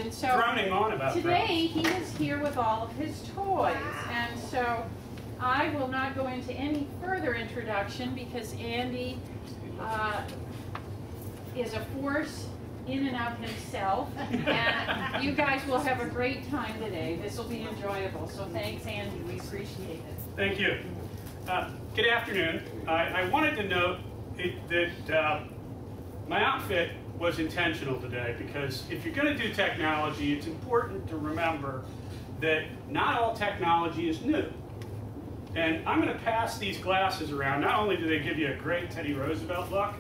And so droning on about today he is here with all of his toys. And so I will not go into any further introduction because Andy is a force in and of himself, and you guys will have a great time today. This will be enjoyable. So thanks, Andy. We appreciate it. Thank you. Good afternoon. I wanted to note that my outfit was intentional today because if you're going to do technology, it's important to remember that not all technology is new. And I'm going to pass these glasses around. Not only do they give you a great Teddy Roosevelt look,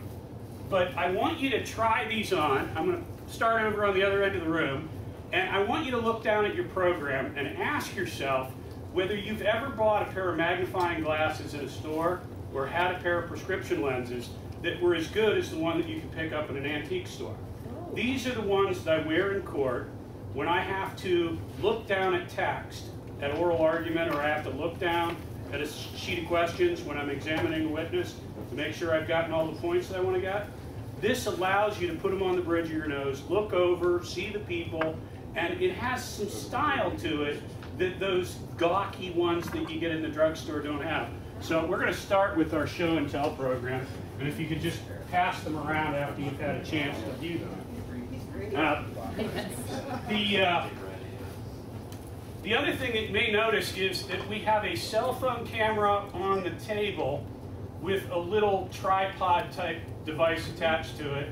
but I want you to try these on. I'm going to start over on the other end of the room, and I want you to look down at your program and ask yourself whether you've ever bought a pair of magnifying glasses in a store or had a pair of prescription lenses that were as good as the one that you can pick up in an antique store. These are the ones that I wear in court when I have to look down at text at oral argument, or I have to look down at a sheet of questions when I'm examining a witness to make sure I've gotten all the points that I want to get. This allows you to put them on the bridge of your nose, look over, see the people, and it has some style to it that those gawky ones that you get in the drugstore don't have. So we're going to start with our show and tell program, and if you could just pass them around after you've had a chance to view them. The other thing that you may notice is that we have a cell phone camera on the table with a little tripod type device attached to it,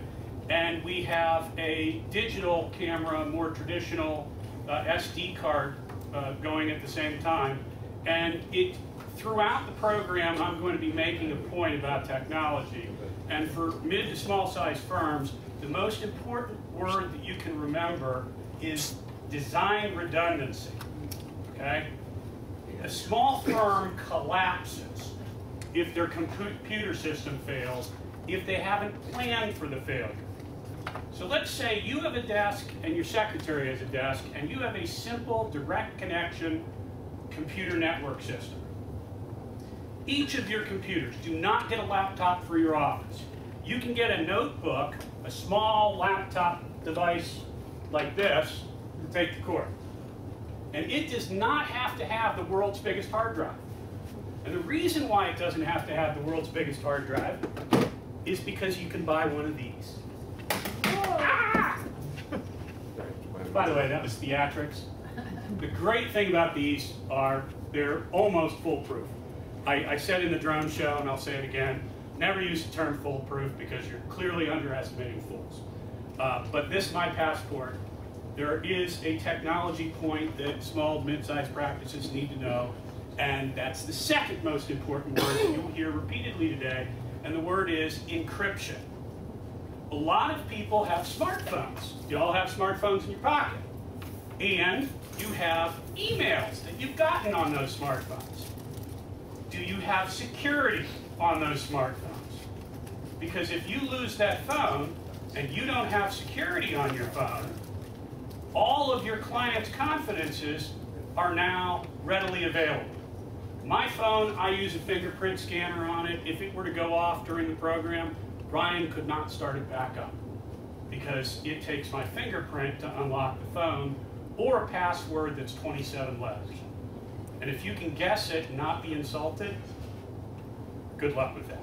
and we have a digital camera, more traditional SD card going at the same time. And throughout the program, I'm going to be making a point about technology. And for mid to small size firms, the most important word that you can remember is design redundancy. Okay? A small firm collapses if their computer system fails, if they haven't planned for the failure. So let's say you have a desk and your secretary has a desk and you have a simple direct connection computer network system. Each of your computers, do not get a laptop for your office. You can get a notebook, a small laptop device like this to take to court. And it does not have to have the world's biggest hard drive. And the reason why it doesn't have to have the world's biggest hard drive is because you can buy one of these. Ah! By the way, that was theatrics. The great thing about these are they're almost foolproof. I said in the drone show, and I'll say it again, never use the term foolproof because you're clearly underestimating fools. But this is my passport. There is a technology point that small, mid-sized practices need to know, and that's the second most important word that you'll hear repeatedly today, and the word is encryption. A lot of people have smartphones. You all have smartphones in your pocket. And you have emails that you've gotten on those smartphones. Do you have security on those smartphones? Because if you lose that phone and you don't have security on your phone, all of your clients' confidences are now readily available. My phone, I use a fingerprint scanner on it. If it were to go off during the program, Brian could not start it back up because it takes my fingerprint to unlock the phone or a password that's 27 letters. And if you can guess it and not be insulted, good luck with that.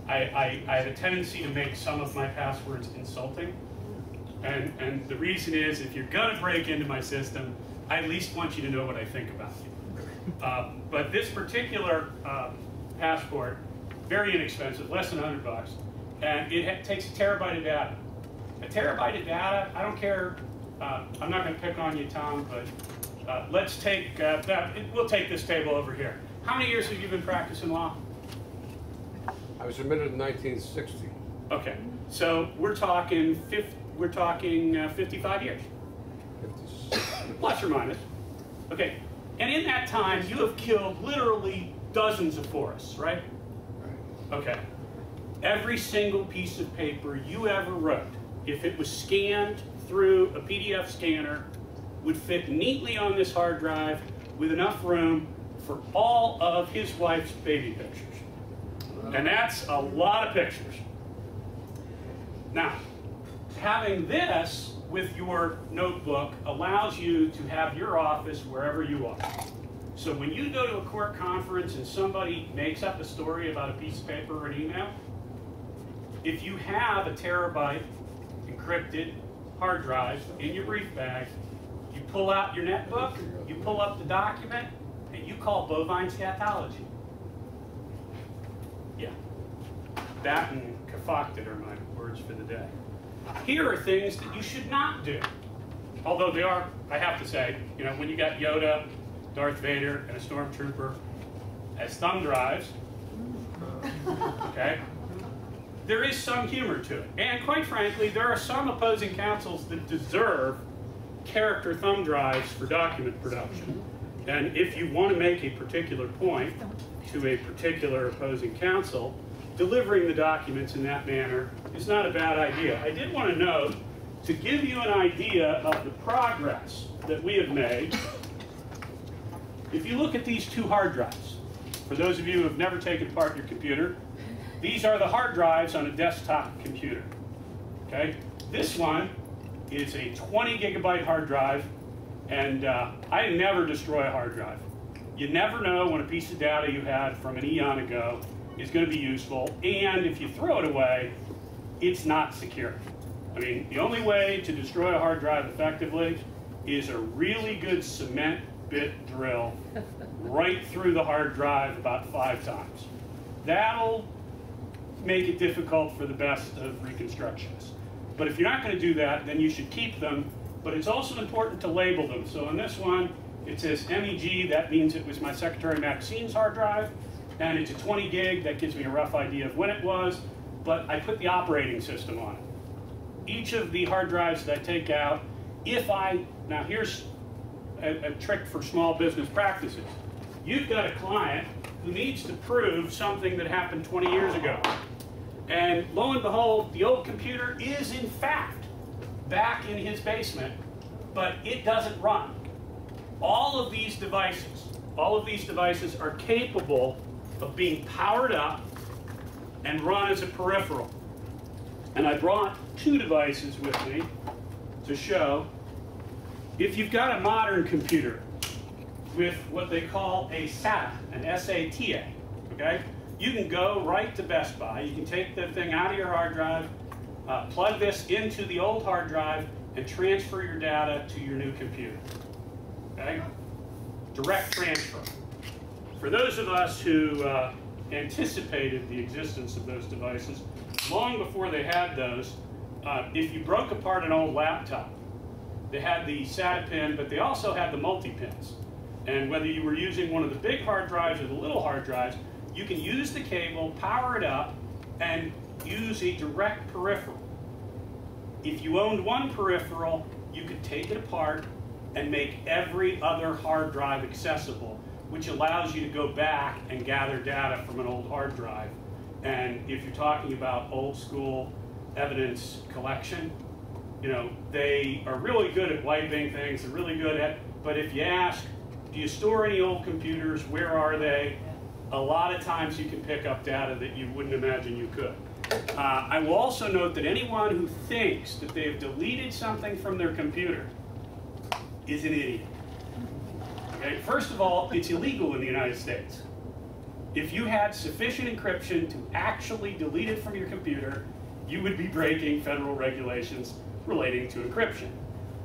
I have a tendency to make some of my passwords insulting. And the reason is, if you're going to break into my system, I at least want you to know what I think about you. But this particular passport, very inexpensive, less than $100, and it takes a terabyte of data. A terabyte of data, I don't care, I'm not going to pick on you, Tom, but let's take, we'll take this table over here. How many years have you been practicing law? I was admitted in 1960. Okay, so we're talking 55 years. 56. Plus or minus. Okay, and in that time, you have killed literally dozens of forests, right? Right. Okay. Every single piece of paper you ever wrote, if it was scanned through a PDF scanner, would fit neatly on this hard drive with enough room for all of his wife's baby pictures. And that's a lot of pictures. Now, having this with your notebook allows you to have your office wherever you are. So when you go to a court conference and somebody makes up a story about a piece of paper or an email, if you have a terabyte encrypted hard drive in your brief bag, you pull out your netbook, you pull up the document, and you call bovine scatology. Yeah. That and concocted are my words for the day. Here are things that you should not do. Although they are, I have to say, you know, when you got Yoda, Darth Vader, and a stormtrooper as thumb drives, okay, there is some humor to it. And quite frankly, there are some opposing counsels that deserve character thumb drives for document production. And if you want to make a particular point to a particular opposing counsel, delivering the documents in that manner is not a bad idea. I did want to note, to give you an idea of the progress that we have made, if you look at these two hard drives, for those of you who have never taken apart your computer, these are the hard drives on a desktop computer. Okay? This one is a 20 gigabyte hard drive, and I never destroy a hard drive. You never know when a piece of data you had from an eon ago is going to be useful, and if you throw it away, it's not secure. I mean, the only way to destroy a hard drive effectively is a really good cement bit drill right through the hard drive about 5 times. That'll make it difficult for the best of reconstructionists. But if you're not going to do that, then you should keep them. But it's also important to label them. So on this one, it says MEG. That means it was my Secretary Maxine's hard drive. And it's a 20 gig. That gives me a rough idea of when it was. But I put the operating system on it. Each of the hard drives that I take out, now here's a trick for small business practices. You've got a client who needs to prove something that happened 20 years ago. And lo and behold, the old computer is in fact back in his basement, but it doesn't run. All of these devices are capable of being powered up and run as a peripheral. And I brought 2 devices with me to show. If you've got a modern computer with what they call a SATA, an S-A-T-A, okay? You can go right to Best Buy. You can take the thing out of your hard drive, plug this into the old hard drive, and transfer your data to your new computer, okay? Direct transfer. For those of us who anticipated the existence of those devices, long before they had those, if you broke apart an old laptop, they had the SATA pin, but they also had the multi-pins. And whether you were using one of the big hard drives or the little hard drives, you can use the cable, power it up, and use a direct peripheral. If you owned one peripheral, you could take it apart and make every other hard drive accessible, which allows you to go back and gather data from an old hard drive. And if you're talking about old school evidence collection, you know, they are really good at wiping things, they're really good at, but if you ask, do you store any old computers, where are they? A lot of times you can pick up data that you wouldn't imagine you could. I will also note that anyone who thinks that they've deleted something from their computer is an idiot. Okay? First of all, it's illegal in the United States. If you had sufficient encryption to actually delete it from your computer, you would be breaking federal regulations relating to encryption.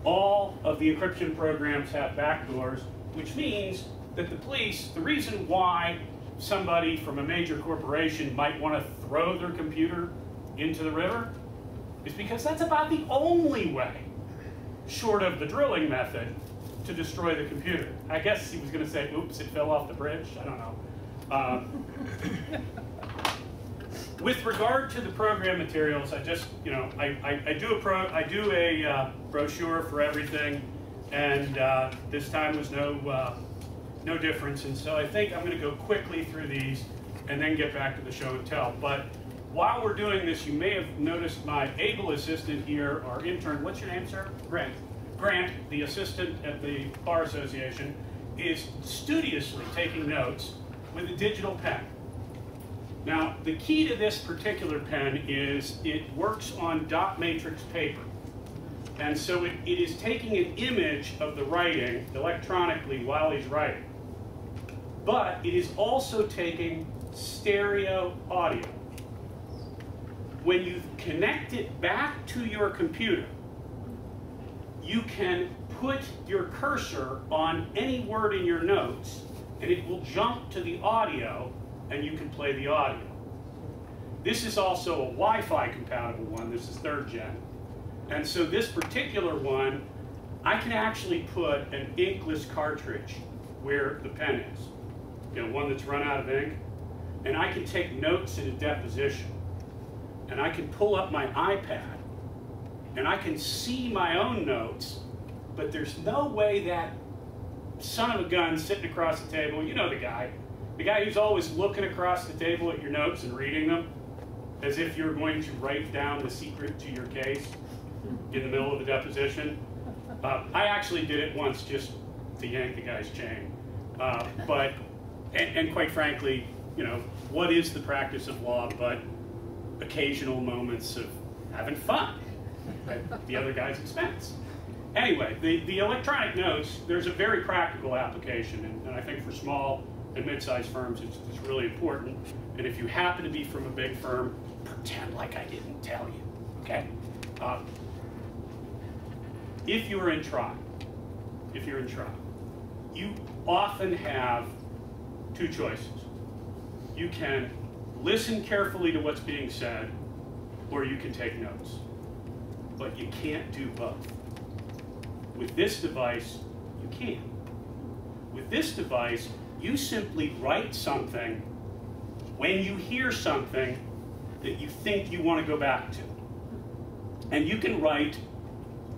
All of the encryption programs have backdoors, which means that the police, the reason why somebody from a major corporation might want to throw their computer into the river is because that's about the only way, short of the drilling method, to destroy the computer. I guess he was going to say, oops, it fell off the bridge. I don't know. With regard to the program materials, I just, you know, I do a brochure for everything, and this time was no difference. And so I think I'm going to go quickly through these and then get back to the show and tell. But while we're doing this, you may have noticed my able assistant here, our intern. What's your name, sir? Grant. Grant, the assistant at the Bar Association, is studiously taking notes with a digital pen. Now, the key to this particular pen is it works on dot matrix paper. And so it is taking an image of the writing electronically while he's writing. But it is also taking stereo audio. When you connect it back to your computer, you can put your cursor on any word in your notes, and it will jump to the audio, and you can play the audio. This is also a Wi-Fi compatible one. This is 3rd gen. And so this particular one, I can actually put an inkless cartridge where the pen is. You know, one that's run out of ink. And I can take notes in a deposition. And I can pull up my iPad. And I can see my own notes. But there's no way that son of a gun sitting across the table, you know the guy who's always looking across the table at your notes and reading them, as if you're going to write down the secret to your case in the middle of the deposition. I actually did it once just to yank the guy's chain. And quite frankly, you know, what is the practice of law but occasional moments of having fun at the other guy's expense? Anyway, the electronic notes, there's a very practical application, and I think for small and mid-sized firms it's really important. And if you happen to be from a big firm, pretend like I didn't tell you, okay? If you're in trial, you often have 2 choices. You can listen carefully to what's being said, or you can take notes. But you can't do both. With this device, you can. With this device, you simply write something when you hear something that you think you want to go back to. And you can write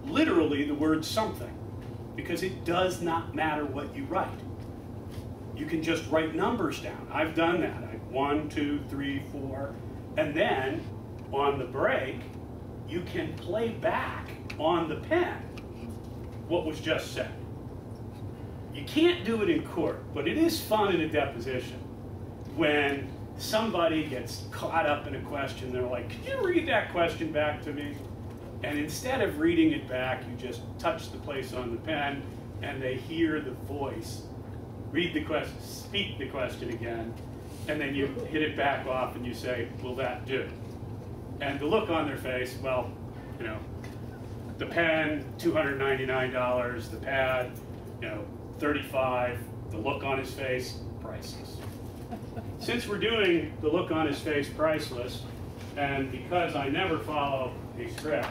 literally the word something, because it does not matter what you write. You can just write numbers down. I've done that. 1, 2, 3, 4. And then on the break, you can play back on the pen what was just said. You can't do it in court, but it is fun in a deposition when somebody gets caught up in a question. They're like, "Could you read that question back to me?" And instead of reading it back, you just touch the place on the pen, and they hear the voice read the question, speak the question again, and then you hit it back off and you say, "Will that do?" And the look on their face, well, you know, the pen, $299, the pad, you know, $35, the look on his face, priceless. Since we're doing the look on his face priceless, and because I never follow a script,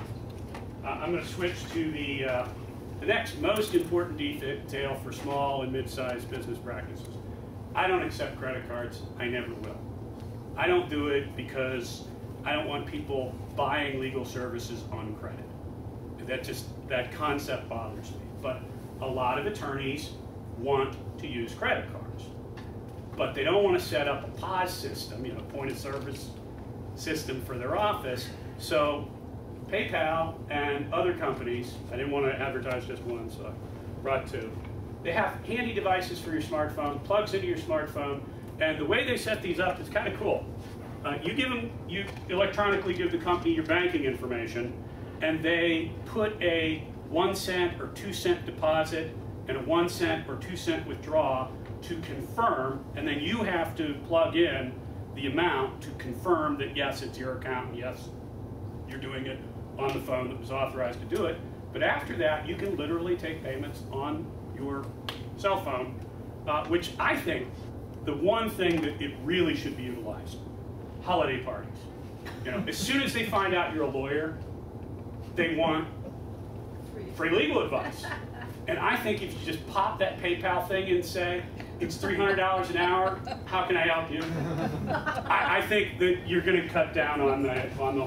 I'm going to switch to the next most important detail for small and mid-sized business practices. I don't accept credit cards. I never will. I don't do it because I don't want people buying legal services on credit. That concept bothers me. But a lot of attorneys want to use credit cards, but they don't want to set up a POS system, you know, point of service system for their office. So PayPal and other companies, I didn't want to advertise just one, so I brought 2. They have handy devices for your smartphone, plugs into your smartphone, and the way they set these up is kind of cool. You electronically give the company your banking information, and they put a 1 cent or 2 cent deposit and a 1 cent or 2 cent withdrawal to confirm, and then you have to plug in the amount to confirm that yes, it's your account, and yes, you're doing it on the phone that was authorized to do it. But after that, you can literally take payments on your cell phone, which I think the one thing that it really should be utilized, holiday parties. You know, as soon as they find out you're a lawyer, they want free legal advice. And I think if you just pop that PayPal thing and say, it's $300 an hour, how can I help you? I think that you're going to cut down on the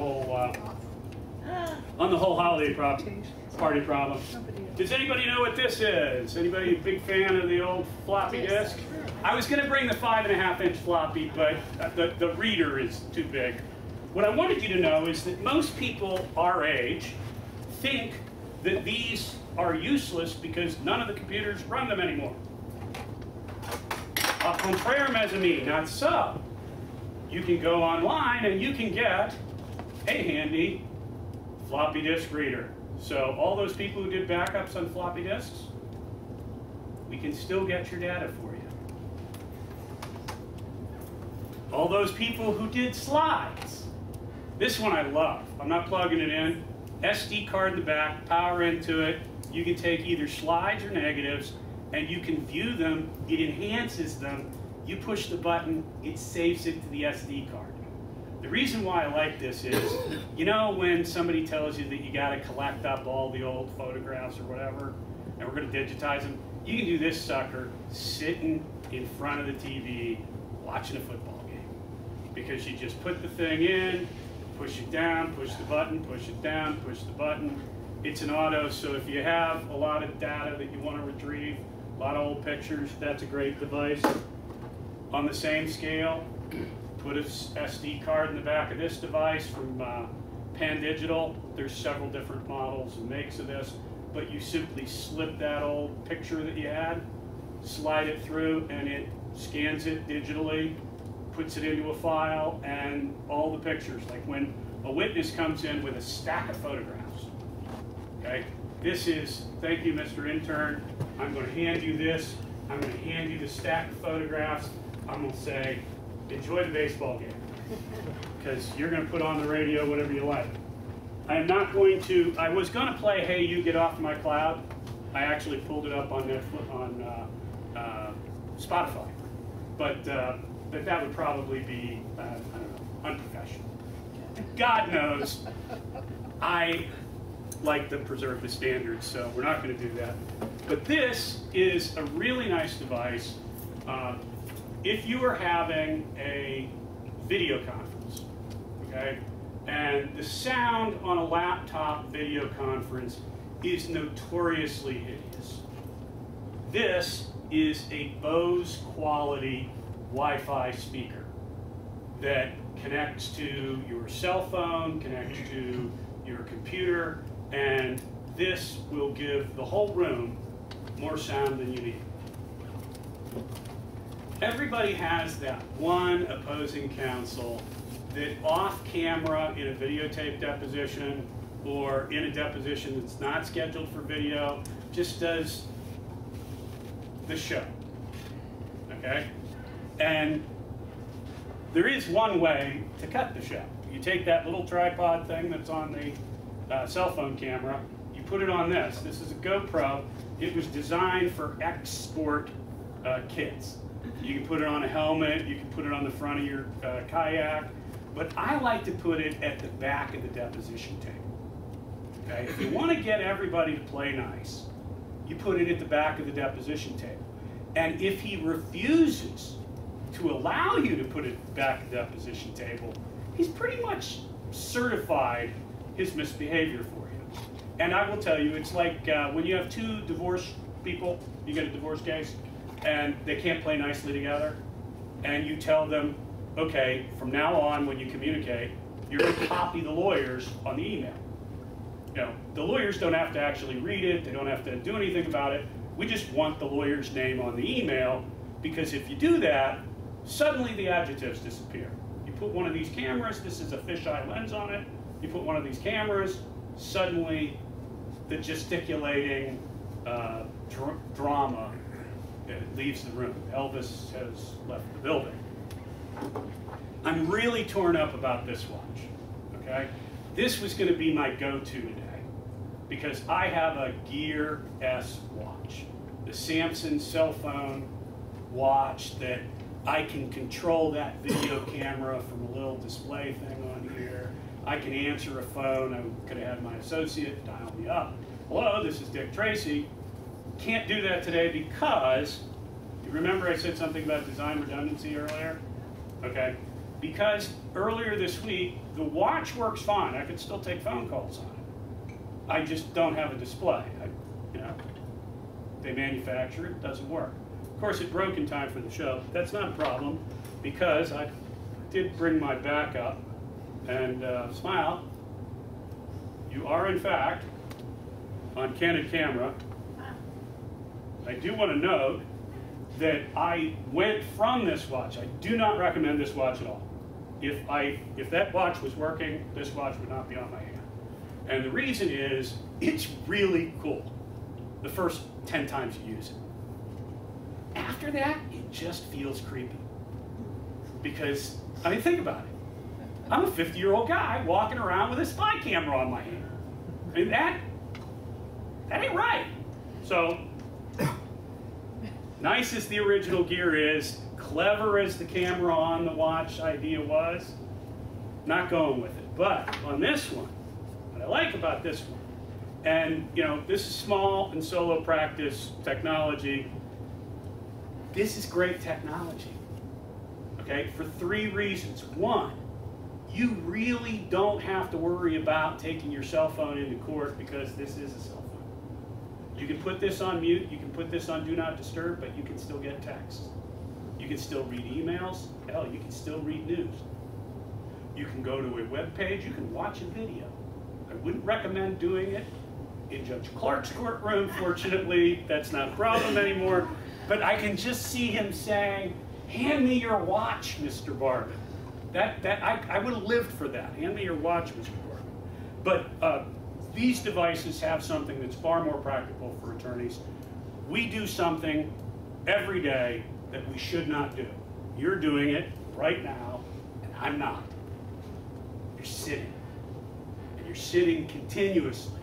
whole holiday party problem. Does anybody know what this is? Anybody a big fan of the old floppy disk? I was going to bring the 5.5-inch floppy, but the reader is too big. What I wanted you to know is that most people our age think that these are useless because none of the computers run them anymore. Au contraire, mes amis, not so. You can go online and you can get a handy floppy disk reader. So all those people who did backups on floppy disks, we can still get your data for you. All those people who did slides, this one I love. I'm not plugging it in. SD card in the back, power into it. You can take either slides or negatives, and you can view them. It enhances them. You push the button, it saves it to the SD card. The reason why I like this is, you know when somebody tells you that you got to collect up all the old photographs or whatever, and we're going to digitize them? You can do this sucker sitting in front of the TV watching a football game. Because you just put the thing in, push it down, push the button, push it down, push the button. It's an auto, so if you have a lot of data that you want to retrieve, a lot of old pictures, that's a great device. On the same scale, put an SD card in the back of this device from Pan Digital. There's several different models and makes of this, but you simply slip that old picture that you had, slide it through, and it scans it digitally, puts it into a file, and all the pictures, like when a witness comes in with a stack of photographs, okay? This is, thank you, Mr. Intern. I'm going to hand you this. I'm going to hand you the stack of photographs. I'm going to say, enjoy the baseball game, because you're going to put on the radio whatever you like. I am not going to, I was going to play Hey You Get Off My Cloud. I actually pulled it up on Netflix, on Spotify. But that would probably be, I don't know, unprofessional. God knows, I like to preserve the standards, so we're not going to do that. But this is a really nice device. If you are having a video conference, okay, and the sound on a laptop video conference is notoriously hideous. This is a Bose quality Wi-Fi speaker that connects to your cell phone, connects to your computer, and this will give the whole room more sound than you need. Everybody has that one opposing counsel that off camera in a videotape deposition or in a deposition that's not scheduled for video just does the show, okay? And there is one way to cut the show. You take that little tripod thing that's on the cell phone camera, you put it on this. This is a GoPro. It was designed for export kits. You can put it on a helmet, you can put it on the front of your kayak, but I like to put it at the back of the deposition table. Okay? If you want to get everybody to play nice, you put it at the back of the deposition table. And if he refuses to allow you to put it back at the deposition table, he's pretty much certified his misbehavior for you. And I will tell you, it's like when you have two divorced people, you get a divorce case, and they can't play nicely together, and you tell them, okay, from now on when you communicate, you're going to copy the lawyers on the email. You know, the lawyers don't have to actually read it, they don't have to do anything about it. We just want the lawyer's name on the email, because if you do that, suddenly the adjectives disappear. You put one of these cameras, this is a fisheye lens on it, you put one of these cameras, suddenly the gesticulating drama leaves the room. Elvis has left the building. I'm really torn up about this watch, okay? This was going to be my go-to today because I have a Gear S watch, the Samsung cell phone watch that I can control that video camera from a little display thing on here. I can answer a phone. I could have had my associate dial me up. Hello, this is Dick Tracy. Can't do that today because, you remember I said something about design redundancy earlier? Okay, because earlier this week, the watch works fine. I could still take phone calls on it. I just don't have a display. They manufacture it, doesn't work. Of course, it broke in time for the show. That's not a problem because I did bring my backup and smile. You are, in fact, on candid camera. I do want to note that I went from this watch. I do not recommend this watch at all. If that watch was working, this watch would not be on my hand. And the reason is, it's really cool the first 10 times you use it. After that, it just feels creepy. Because, I mean, think about it. I'm a 50-year-old guy walking around with a spy camera on my hand. I mean, that ain't right. So, nice as the original gear is, clever as the camera on the watch idea was, not going with it. But on this one, what I like about this one, and you know, this is small and solo practice technology. This is great technology, okay, for 3 reasons. One, you really don't have to worry about taking your cell phone into court because this is a cell phone. You can put this on mute, you can put this on Do Not Disturb, but you can still get texts. You can still read emails, hell, you can still read news. You can go to a web page, you can watch a video. I wouldn't recommend doing it in Judge Clark's courtroom. Fortunately, that's not a problem anymore. But I can just see him saying, hand me your watch, Mr. Barber. I would have lived for that. Hand me your watch, Mr. Barber. But these devices have something that's far more practical for attorneys. We do something every day that we should not do. You're doing it right now, and I'm not. You're sitting. And you're sitting continuously.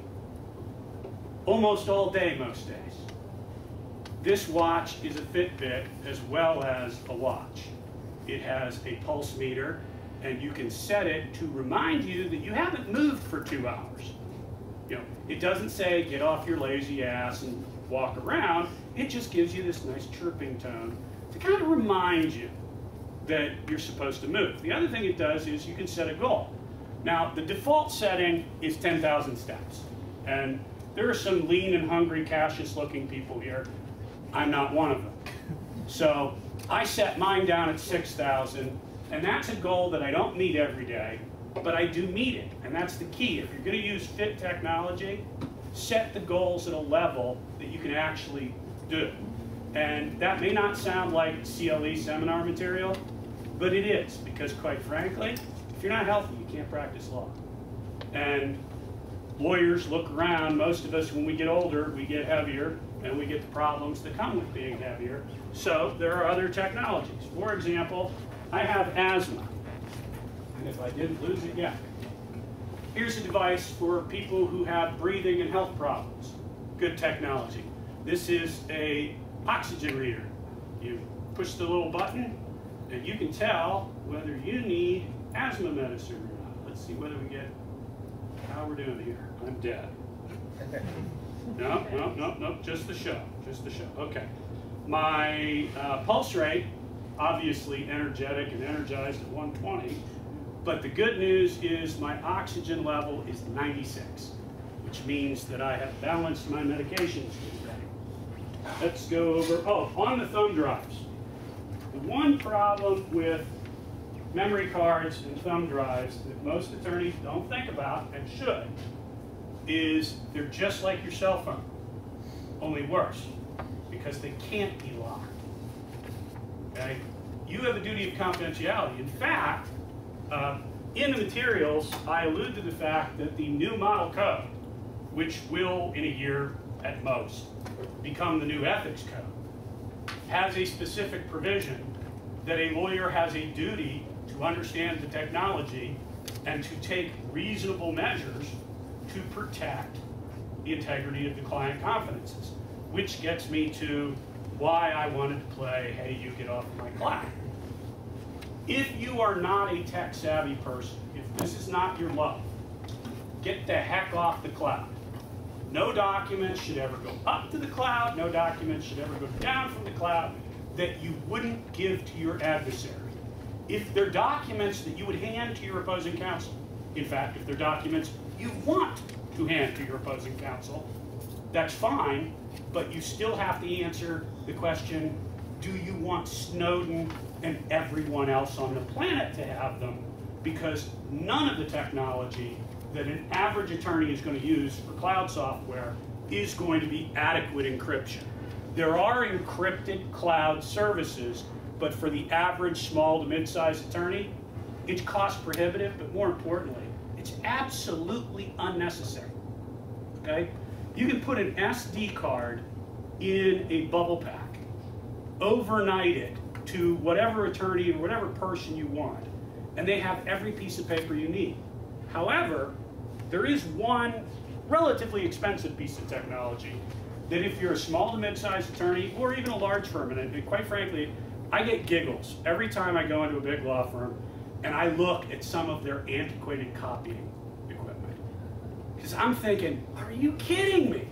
Almost all day, most days. This watch is a Fitbit as well as a watch. It has a pulse meter, and you can set it to remind you that you haven't moved for 2 hours. You know, it doesn't say get off your lazy ass and walk around. It just gives you this nice chirping tone to kind of remind you that you're supposed to move. The other thing it does is you can set a goal. Now, the default setting is 10,000 steps. And there are some lean and hungry, cautious-looking people here. I'm not one of them. So I set mine down at 6,000, and that's a goal that I don't meet every day, but I do meet it. And that's the key. If you're going to use fit technology, set the goals at a level that you can actually do. And that may not sound like CLE seminar material, but it is, because quite frankly, if you're not healthy, you can't practice law. And lawyers look around. Most of us, when we get older, we get heavier, and we get the problems that come with being heavier. So there are other technologies. For example, I have asthma, and if I didn't lose it yet. Here's a device for people who have breathing and health problems. Good technology. This is a oxygen reader. You push the little button, and you can tell whether you need asthma medicine or not. Let's see whether we get how we're doing here. I'm dead. No, just the show, Okay. My pulse rate, obviously energetic and energized at 120, but the good news is my oxygen level is 96, which means that I have balanced my medications. Let's go over, on the thumb drives. The one problem with memory cards and thumb drives that most attorneys don't think about and should is they're just like your cell phone, only worse, because they can't be locked. Okay? You have a duty of confidentiality. In fact, in the materials, I allude to the fact that the new model code, which will, in a year at most, become the new ethics code, has a specific provision that a lawyer has a duty to understand the technology and to take reasonable measures to protect the integrity of the client confidences, which gets me to why I wanted to play Hey, You Get Off My Cloud. If you are not a tech-savvy person, if this is not your love, get the heck off the cloud. No documents should ever go up to the cloud. No documents should ever go down from the cloud that you wouldn't give to your adversary. If they're documents that you would hand to your opposing counsel, in fact, if they're documents you want to hand to your opposing counsel, that's fine, but you still have to answer the question, do you want Snowden and everyone else on the planet to have them? Because none of the technology that an average attorney is going to use for cloud software is going to be adequate encryption. There are encrypted cloud services, but for the average small to mid-sized attorney, it's cost prohibitive, but more importantly, it's It's absolutely unnecessary, okay? You can put an SD card in a bubble pack, overnight it to whatever attorney or whatever person you want, and they have every piece of paper you need. However, there is one relatively expensive piece of technology that if you're a small to mid-sized attorney or even a large firm, and quite frankly, I get giggles every time I go into a big law firm and I look at some of their antiquated copying equipment. Because I'm thinking, are you kidding me?